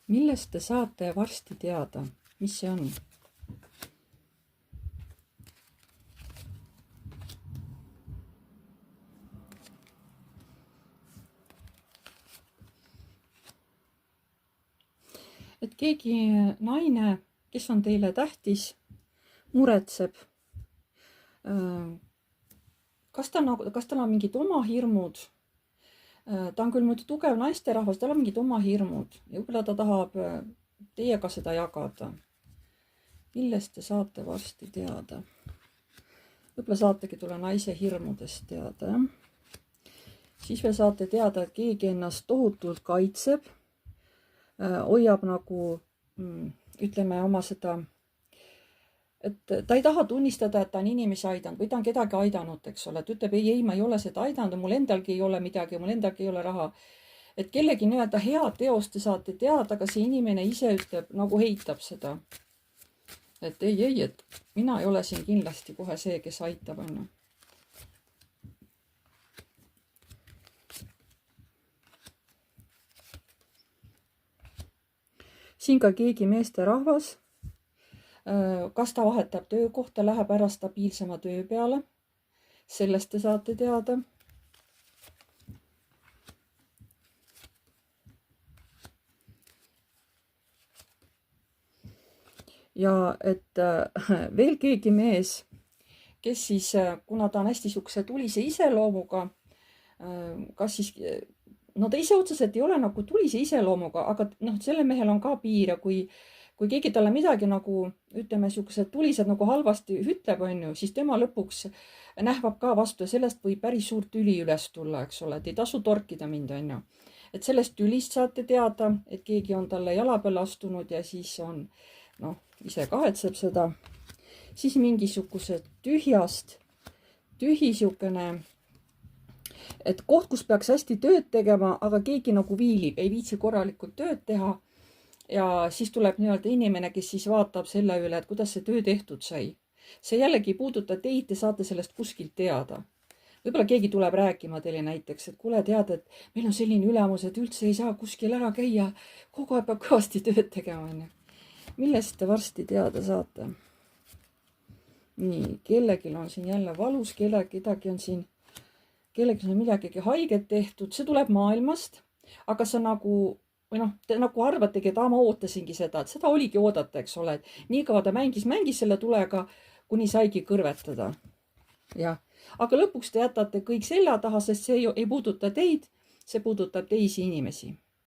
millest te saate varsti teada, mis see on? Et keegi naine, kes on teile tähtis, muretseb. Kas tal on mingid oma hirmud? Ta on küll muidu tugev naisterahvas, tal on mingid oma hirmud ja võib-olla ta tahab teiega seda jagada. Millest te saate varsti teada? Võib-olla saategi tulla naise hirmudest teada. Siis veel saate teada, et keegi ennast tohutult kaitseb, hoiab nagu, ütleme oma seda, et ta ei taha tunnistada, et ta on inimesi aidanud või ta on kedagi aidanud, eks ole, et ütleb, ei, ma ei ole seda aidanud, mul endalgi ei ole midagi, mul endalgi ei ole raha. Et kellegi nii-öelda head teost te saate teada, aga see inimene ise ütleb, nagu heitab seda. Et ei, et mina ei ole siin kindlasti kohe see, kes aitab, on. Siin ka keegi meesterahvas. Kas ta vahetab töökohta, läheb ära stabiilsema töö peale. Sellest te saate teada. Ja et veel keegi mees, kes siis, kuna ta on hästi sihukese tulise iseloomuga, kas siis, no ta ise otseselt ei ole nagu tulise iseloomuga, aga selle mehel on ka piir ja kui keegi talle midagi nagu, ütleme, sihukesed tulised nagu halvasti ütleb, on ju, siis tema lõpuks nähvab ka vastu ja sellest võib päris suurt tüli üles tulla, eks ole, et ei tasu torkida mind, on ju. Et sellest tülist saate teada, et keegi on talle jala peale astunud ja siis on, ise kahetseb seda. Siis mingisugused tühi sihukene, et koht, kus peaks hästi tööd tegema, aga keegi nagu viilib, ei viitsi korralikult tööd teha. Ja siis tuleb nii-öelda inimene, kes siis vaatab selle üle, et kuidas see töö tehtud sai. See jällegi puuduta teid, te saate sellest kuskilt teada. Võib-olla keegi tuleb rääkima teile näiteks, et kuule tead, et meil on selline ülemus, et üldse ei saa kuskil ära käia. Kogu aeg peab kõvasti tööd tegema. Millest te varsti teada saate? Nii, kellelgi on siin jälle valus, kedagi on siin, kellelgi on midagi haiget tehtud. See tuleb maailmast, aga see nagu... Või te nagu arvategi, et ma ootasingi seda, et seda oligi oodata, eks ole, et nii kaua ta mängis selle tulega, kuni saigi kõrvetada. Ja. Aga lõpuks te jätate kõik selja taha, sest see ei puuduta teid, see puudutab teisi inimesi.